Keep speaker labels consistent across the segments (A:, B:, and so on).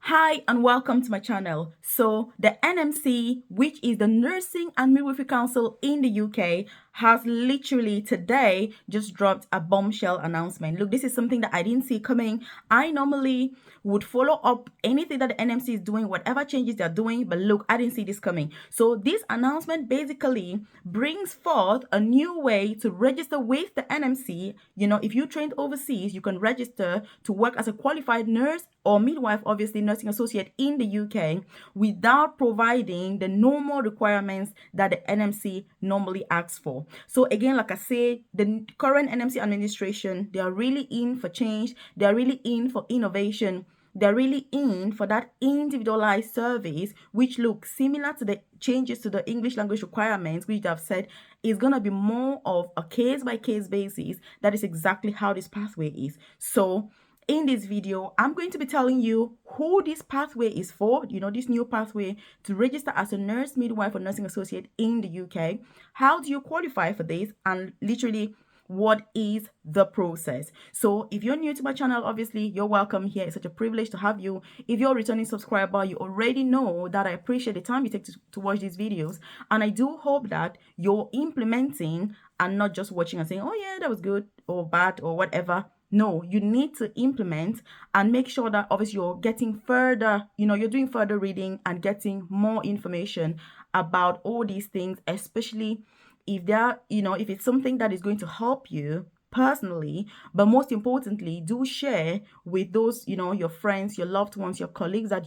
A: Hi and welcome to my channel. So the NMC, which is the Nursing and Midwifery Council in the UK, has literally today just dropped a bombshell announcement. Look, this is something that I didn't see coming. I normally would follow up anything that the NMC is doing, whatever changes they're doing, but look, I didn't see this coming. So this announcement basically brings forth a new way to register with the NMC. If you trained overseas, you can register to work as a qualified nurse or midwife, obviously nursing associate in the UK, without providing the normal requirements that the NMC normally asks for. So again, like I say, the current NMC administration, they are really in for change. They are really in for innovation. They're really in for that individualized service, which looks similar to the changes to the English language requirements, which I've said is going to be more of a case-by-case basis. That is exactly how this pathway is. So in this video, I'm going to be telling you who this pathway is for, this new pathway to register as a nurse, midwife, or nursing associate in the UK. How do you qualify for this? And literally, what is the process? So if you're new to my channel, obviously you're welcome here. It's such a privilege to have you. If you're a returning subscriber, you already know that I appreciate the time you take to watch these videos, and I do hope that you're implementing and not just watching and saying, oh yeah, that was good or bad or whatever. No, you need to implement and make sure that obviously you're getting further, you're doing further reading and getting more information about all these things, especially if they're, if it's something that is going to help you personally, but most importantly, do share with those, your friends, your loved ones, your colleagues that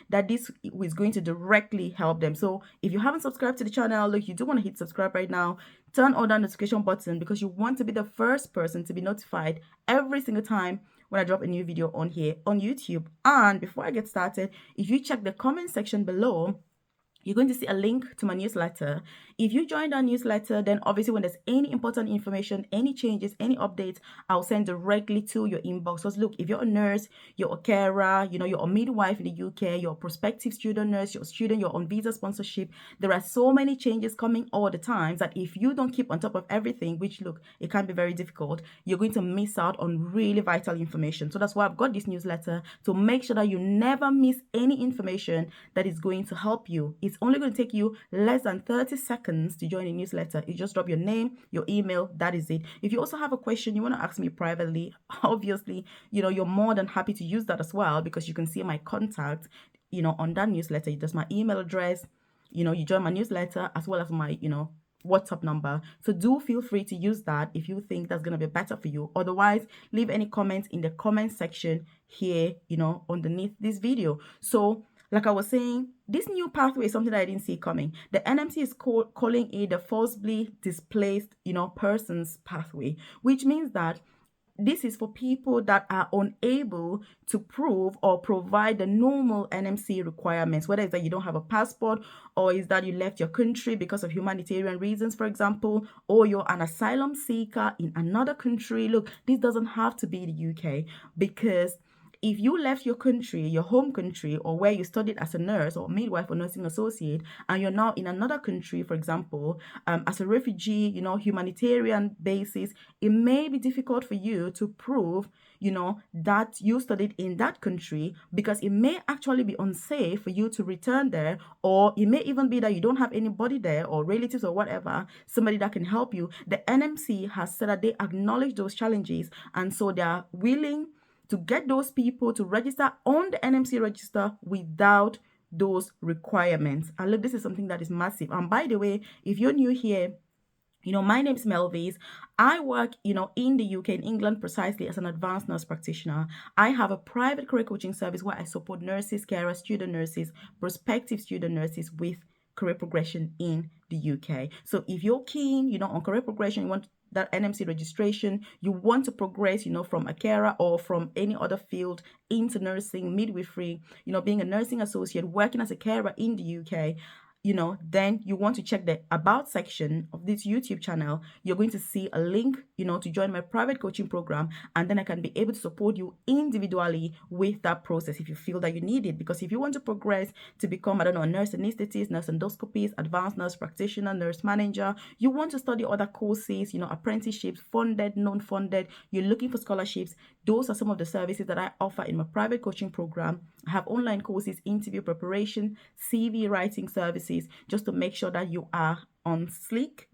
A: that this is going to directly help them. So if you haven't subscribed to the channel, look, you do want to hit subscribe right now. Turn on that notification button because you want to be the first person to be notified every single time when I drop a new video on here on YouTube. And before I get started, if you check the comment section below, you're going to see a link to my newsletter. If you joined our newsletter, then obviously when there's any important information, any changes, any updates, I'll send directly to your inbox. Because look, if you're a nurse, you're a carer, you're a midwife in the UK, you're a prospective student nurse, you're a student, you're on visa sponsorship, there are so many changes coming all the time that if you don't keep on top of everything, which look, it can be very difficult, you're going to miss out on really vital information. So that's why I've got this newsletter to make sure that you never miss any information that is going to help you. It's only going to take you less than 30 seconds to join a newsletter. You just drop your name, your email, that is it. If you also have a question you want to ask me privately, obviously, you're more than happy to use that as well, because you can see my contact, on that newsletter. There's my email address, you join my newsletter as well as my, WhatsApp number. So do feel free to use that if you think that's going to be better for you. Otherwise, leave any comments in the comment section here, underneath this video. So like I was saying, this new pathway is something that I didn't see coming. The NMC is calling it the forcibly displaced, persons pathway, which means that this is for people that are unable to prove or provide the normal NMC requirements, whether it's that you don't have a passport, or is that you left your country because of humanitarian reasons, for example, or you're an asylum seeker in another country. Look, this doesn't have to be the UK, because if you left your country, your home country, or where you studied as a nurse or midwife or nursing associate, and you're now in another country, for example, as a refugee, humanitarian basis, it may be difficult for you to prove, that you studied in that country, because it may actually be unsafe for you to return there, or it may even be that you don't have anybody there or relatives or whatever, somebody that can help you. The NMC has said that they acknowledge those challenges, and so they are willing to get those people to register on the NMC register without those requirements. And look, this is something that is massive. And by the way, if you're new here, my name is Melvis. I work, in the UK, in England, precisely as an advanced nurse practitioner. I have a private career coaching service where I support nurses, carers, student nurses, prospective student nurses with career progression in the UK. So if you're keen, on career progression, you want that NMC registration, you want to progress, from a carer or from any other field into nursing, midwifery, being a nursing associate, working as a carer in the UK, then you want to check the about section of this YouTube channel. You're going to see a link, to join my private coaching program, and then I can be able to support you individually with that process if you feel that you need it. Because if you want to progress to become, a nurse anesthetist, nurse endoscopist, advanced nurse practitioner, nurse manager, you want to study other courses, apprenticeships, funded, non-funded, you're looking for scholarships, those are some of the services that I offer in my private coaching program. I have online courses, interview preparation, CV writing services, just to make sure that you are on sleek,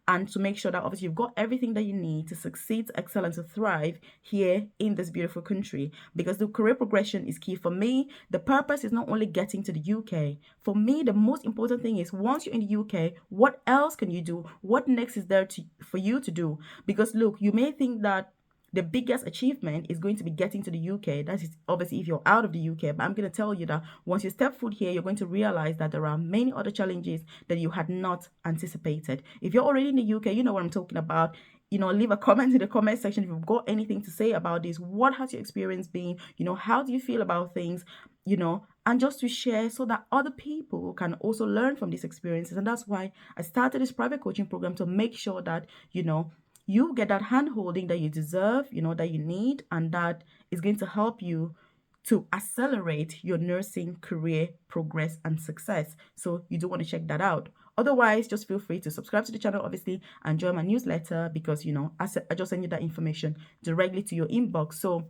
A: and to make sure that obviously you've got everything that you need to succeed, to excel, and to thrive here in this beautiful country. Because the career progression is key for me. The purpose is not only getting to the UK. For me, the most important thing is once you're in the UK, what else can you do? What next is there for you to do? Because look, you may think that the biggest achievement is going to be getting to the UK. That is obviously if you're out of the UK. But I'm going to tell you that once you step foot here, you're going to realize that there are many other challenges that you had not anticipated. If you're already in the UK, you know what I'm talking about. Leave a comment in the comment section if you've got anything to say about this. What has your experience been? How do you feel about things? And just to share so that other people can also learn from these experiences. And that's why I started this private coaching program, to make sure that, you get that hand holding that you deserve, that you need, and that is going to help you to accelerate your nursing career progress and success. So you do want to check that out. Otherwise, just feel free to subscribe to the channel, obviously, and join my newsletter, because, I just send you that information directly to your inbox. So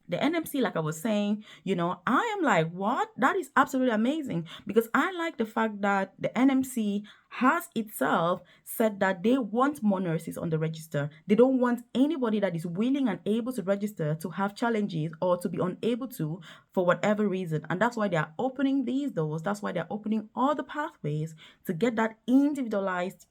A: the NMC, like I was saying, I am like, what? That is absolutely amazing, because I like the fact that the NMC has itself said that they want more nurses on the register. They don't want anybody that is willing and able to register to have challenges or to be unable to for whatever reason. And that's why they are opening these doors. That's why they're opening all the pathways to get that individualized,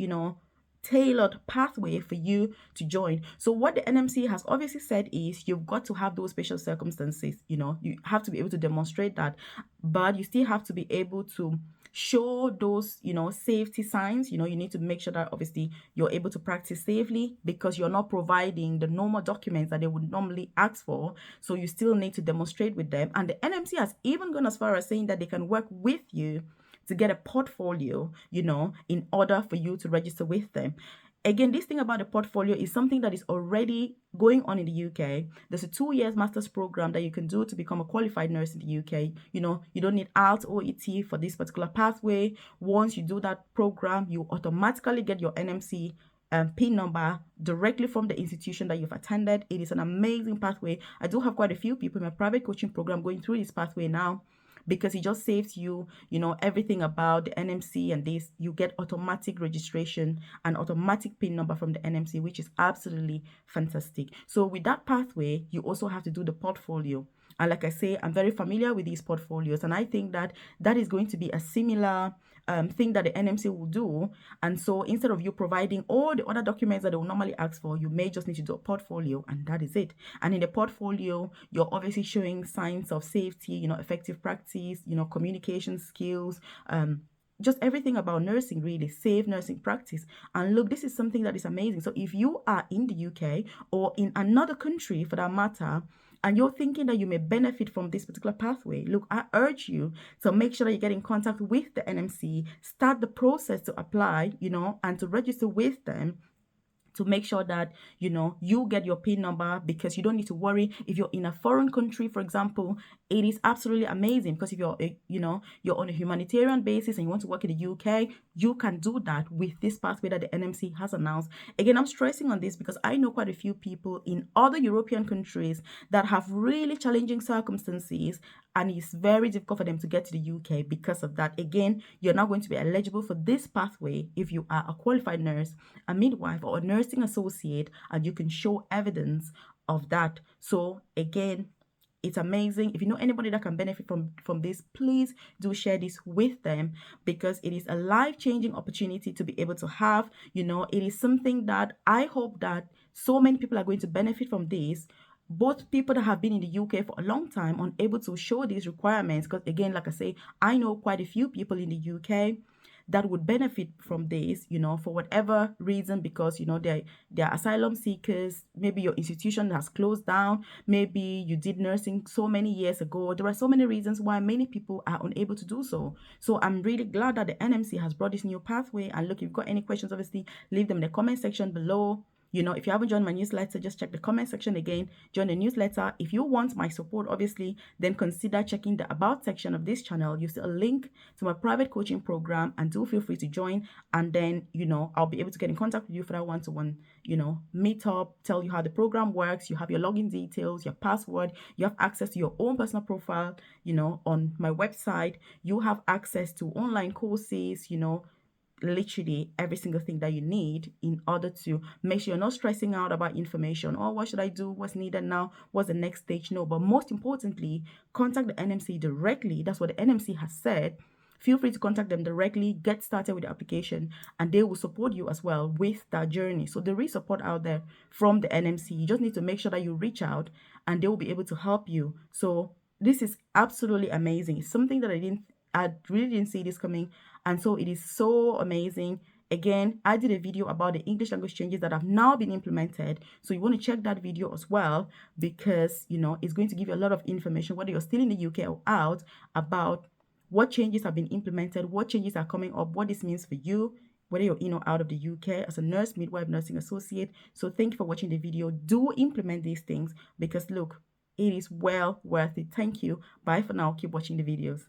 A: tailored pathway for you to join. So what the NMC has obviously said is you've got to have those special circumstances, you have to be able to demonstrate that, but you still have to be able to show those, safety signs. You need to make sure that obviously you're able to practice safely, because you're not providing the normal documents that they would normally ask for. So you still need to demonstrate with them. And the NMC has even gone as far as saying that they can work with you to get a portfolio, in order for you to register with them. Again, this thing about the portfolio is something that is already going on in the UK. There's a 2 year master's program that you can do to become a qualified nurse in the UK. You don't need IELTS or OET for this particular pathway. Once you do that program, you automatically get your NMC PIN number directly from the institution that you've attended. It is an amazing pathway. I do have quite a few people in my private coaching program going through this pathway now, because it just saves you, everything about the NMC and this. You get automatic registration and automatic PIN number from the NMC, which is absolutely fantastic. So with that pathway, you also have to do the portfolio. And like I say, I'm very familiar with these portfolios, and I think that that is going to be a similar thing that the NMC will do. And so instead of you providing all the other documents that they will normally ask for, you may just need to do a portfolio, and that is it. And in the portfolio, you're obviously showing signs of safety, effective practice, communication skills, just everything about nursing, really safe nursing practice. And look, this is something that is amazing. So if you are in the UK or in another country for that matter, and you're thinking that you may benefit from this particular pathway, look, I urge you to make sure that you get in contact with the NMC, start the process to apply, and to register with them, to make sure that you get your PIN number, because you don't need to worry if you're in a foreign country. For example, it is absolutely amazing, because if you're on a humanitarian basis and you want to work in the UK, you can do that with this pathway that the NMC has announced. Again, I'm stressing on this because I know quite a few people in other European countries that have really challenging circumstances, and it's very difficult for them to get to the UK because of that. Again, you're not going to be eligible for this pathway if you are a qualified nurse, a midwife, or a nursing associate, and you can show evidence of that. So again, it's amazing. If you know anybody that can benefit from this, please do share this with them, because it is a life-changing opportunity to be able to have. It is something that I hope that so many people are going to benefit from this. Both people that have been in the UK for a long time, unable to show these requirements, because again, like I say, I know quite a few people in the UK that would benefit from this, for whatever reason, because, they're asylum seekers. Maybe your institution has closed down. Maybe you did nursing so many years ago. There are so many reasons why many people are unable to do so. So I'm really glad that the NMC has brought this new pathway. And look, if you've got any questions, obviously, leave them in the comment section below. If you haven't joined my newsletter, just check the comment section again, join the newsletter. If you want my support, obviously, then consider checking the about section of this channel. You see a link to my private coaching program, and do feel free to join. And then, I'll be able to get in contact with you for that one-to-one, meet up, tell you how the program works. You have your login details, your password, you have access to your own personal profile, on my website. You have access to online courses, literally every single thing that you need in order to make sure you're not stressing out about information. Oh, what should I do? What's needed now? What's the next stage? No, but most importantly, contact the NMC directly. That's what the NMC has said. Feel free to contact them directly, get started with the application, and they will support you as well with that journey. So there is support out there from the NMC. You just need to make sure that you reach out, and they will be able to help you. So this is absolutely amazing. It's something that I really didn't see this coming, and so it is so amazing. Again, I did a video about the English language changes that have now been implemented, so you want to check that video as well, because it's going to give you a lot of information, whether you're still in the UK or out, about what changes have been implemented, what changes are coming up, what this means for you, whether you're in or out of the UK as a nurse, midwife, nursing associate. So thank you for watching the video. Do implement these things, because look, it is well worth it. Thank you. Bye for now. Keep watching the videos.